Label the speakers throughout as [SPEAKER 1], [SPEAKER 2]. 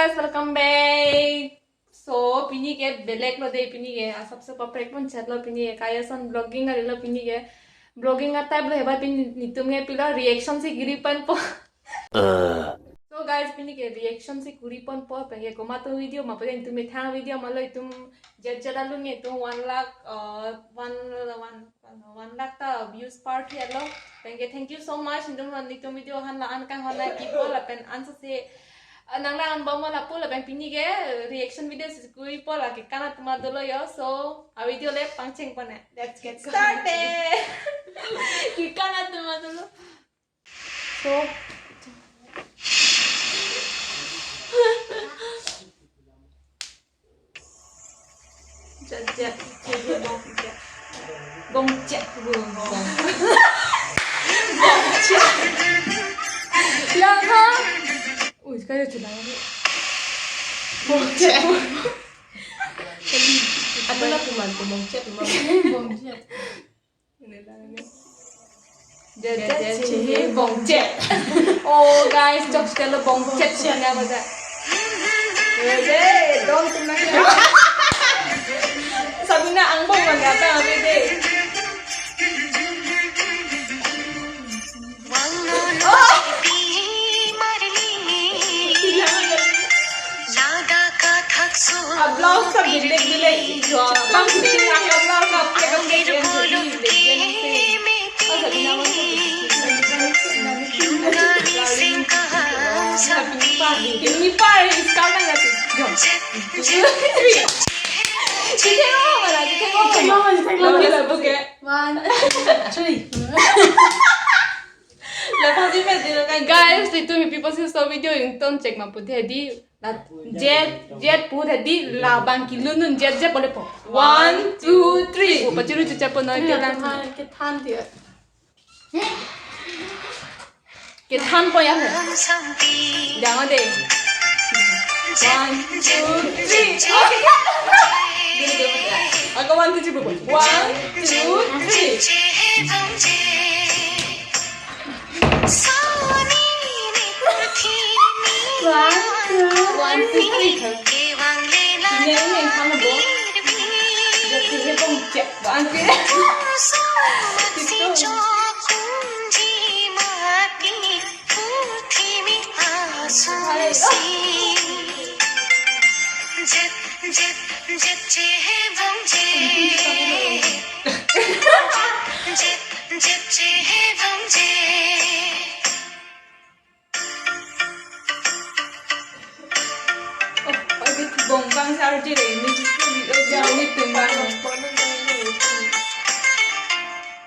[SPEAKER 1] guys, welcome back. So, pini ke belek lo deh pini ke. सबसे perfect pun chat lo pini ke. Kaya son vlogging kali lo pini ke. Vlogging आता है हेbat pini nitum के पिला reaction से गिरी पन po. So guys, pini ke reaction से गिरी पन po. Pengen koma tu video, mapa yang tu metang video malu itu jajah lalu ni itu 1 lakh 1 lakh ta views part ya lo. Pengen thank you so much. Itu video han la an kan han la kipo la pen answer se. Nang lang ang bawa la pula bang pini ke reaction video sikui pola ke kana tuma dolo yo so a video le pangcheng pone let's get started ke kana tuma dolo so jaja chehebongje bongje bongje laha Uy, kaya ito lang. Bongje.
[SPEAKER 2] Ano na tuman? Bongje.
[SPEAKER 1] Bongje. Jaja chehebongje. Oh guys, chok sekali bongje siya nga ba? Jaja, don't tuman ka. Sabi na ang bong magata kami day. Blouse का बिल्ले बिल्ले जो कम fitting आका blouse का अपने कम के लिए और सभी नामों को कितनी पार इसका ना जाती जो कितने हो वाला कितने हो के 1 3 guys itu people sih so video yang ton cek mampu tadi jet put tadi labang kilo nun jet boleh po 1 2 3 paciru cuca po noi kelan
[SPEAKER 2] ke than dia.
[SPEAKER 1] ke than po ya jangan deh 1 2 3 aku 1 2 3 1 2 3 One, two, three. Ini yang kamu bawa. Jadi dia pun cek banget. Bang sarje ini jauh itu bang.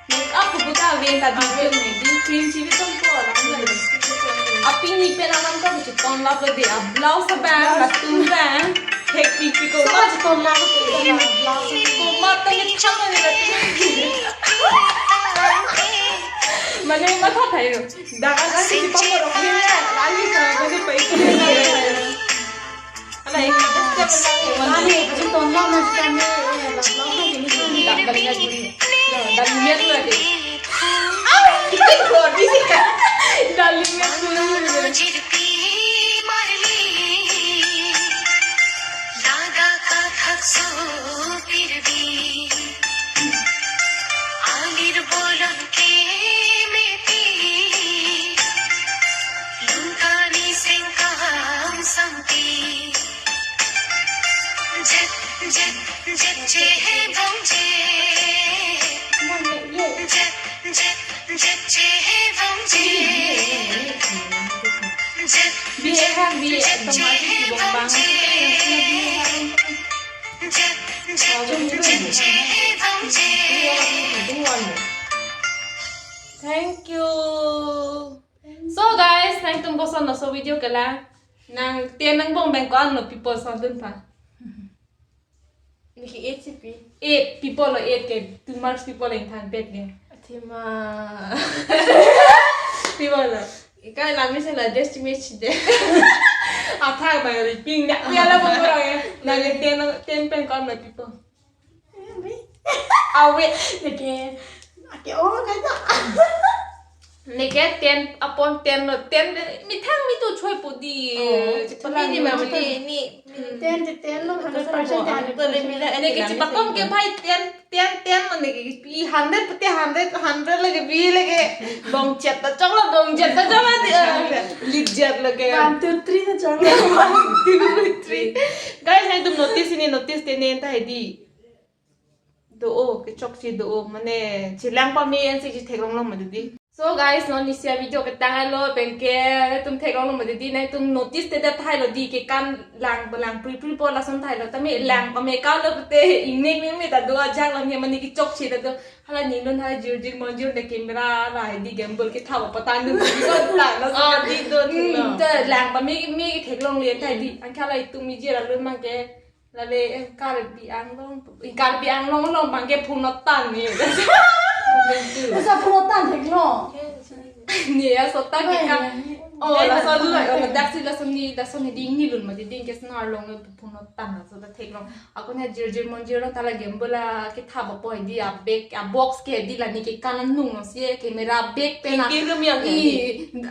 [SPEAKER 1] Make up buka wen tadi ni di cream cibi tu pun orang ni. Api ni penaman kau macam ton lap le dia blouse bang, latu bang, hek pipi ko.
[SPEAKER 2] Semua ton lap ke blouse
[SPEAKER 1] ko mata ni cakap ni latu. Mana yang mata thayo. Dagan kasi si papa orang ni lagi kau mana pergi. Alah ikut
[SPEAKER 2] Wani kasi ton lap macam ni blouse ni
[SPEAKER 1] tak balik lagi. Dah lihat tu lagi. Kita ikut di sini. Dah lihat tu lagi. Thank you. So guys, nang tum bosan na so video kala nang tiang bong bang ko ano people sa dun pa.
[SPEAKER 2] Niki 8 CP.
[SPEAKER 1] 8 people lo 8 ke 2 marks people in than bet ni.
[SPEAKER 2] Atima.
[SPEAKER 1] People lo.
[SPEAKER 2] Ikan lami se la destimate de.
[SPEAKER 1] Athak ba ri ping nya ya la bong ro ye. Nang tiang pen ko ano people. Awe
[SPEAKER 2] Niki. Aki oh kata.
[SPEAKER 1] Neke get 10 upon 10 หรือ10มีทั้งมีตัวช่วยปุ๊ดีจะไม่ดีแบบนี่
[SPEAKER 2] 10 lo 100%
[SPEAKER 3] ตัวเลยมีแล้วอันนี้ก็จะบักก้มเก็บให้10มันนี่อี100ปะ100 lagi bi lagi bong chat ta chakla bong chat ta chakla lijat lagi
[SPEAKER 2] 1 2 3 na chalo
[SPEAKER 3] 3 guys hai tum notice ini notice te ne ta di do o ke chok chi do o mane chilang pa me en si chi theklong lo ma di
[SPEAKER 1] so guys no ni sia video ke tang lo ben ke tum theklong lo ma di nai tum notice te da thai lo di ke kan lang pri po la son thai lo ta me lang pa me ka lo te inne me ta do ajak lo me mani ki chok chi da do hala ni non ha jir monjur de camera la di gamble ke thaw pa tan du ko la la so
[SPEAKER 3] di do
[SPEAKER 1] te lang pa me theklong lien thai di an kha lai tum mi je la lu ma ke la le karbi ang long bang ke phun not tan ni
[SPEAKER 2] Esa protan theklo
[SPEAKER 1] nia so ta ke ka la so lu la dak si la so ni ding ni lun ma di ding ke snar long phun not tan so ta thek long ako na jir monjir ta la gamble ke tha ba poi di a bag a box ke di la ni ke kan nung no si camera bag pe na
[SPEAKER 3] ki rum yang
[SPEAKER 1] i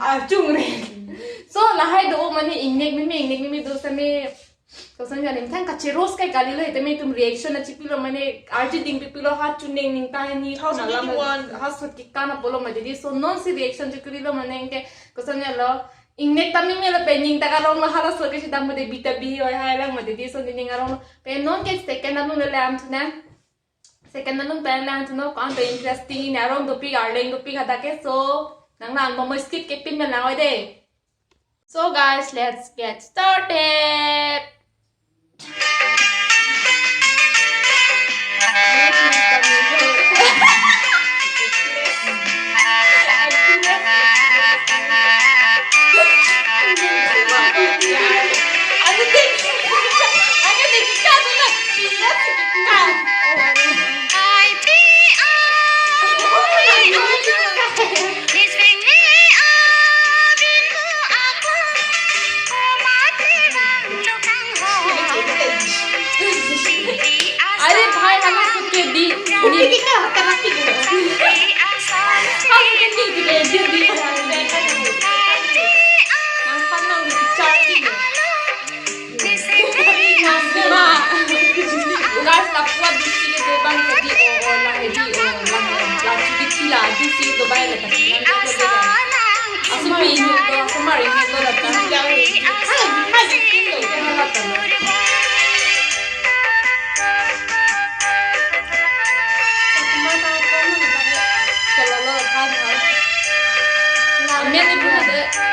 [SPEAKER 1] a chung re so la hai do mani ingnek mi do sa me तो समझा नहीं था कच्चे रोज का गाली लो इतने में तुम रिएक्शन अच्छी पिलो मैंने आर्टी दिन पे पिलो हाथ चुने निंगता है नहीं
[SPEAKER 3] House
[SPEAKER 1] नाला में
[SPEAKER 3] 81
[SPEAKER 1] हाथ सुट की काना बोलो मजे दी सो नॉन सी रिएक्शन जो करी लो मैंने इनके को समझा लो इन्हें तमी में लो पेनिंग तक आरों लो हारा सोके चिता मुझे बीता भी और हाय लग मजे दी सो निंग आरों लो पे नॉन के सेकंड अनु ले लैम थुना सेकंड अनु पे लैम थुना कौन पे इंटरेस्टिंग इन आरों दोपी गार्डन दोपी खाता के सो नंग मम्मा स्किप के पिन में लगाओ दे so guys let's get started guys tak kuat di sini tu bang jadi orang jadi orang lagi kecil lah di sini tu bayar lepas ni asu pini tu asu mari ni tu lepas yang hai kilo tu lepas kalau lo kan namanya tu ada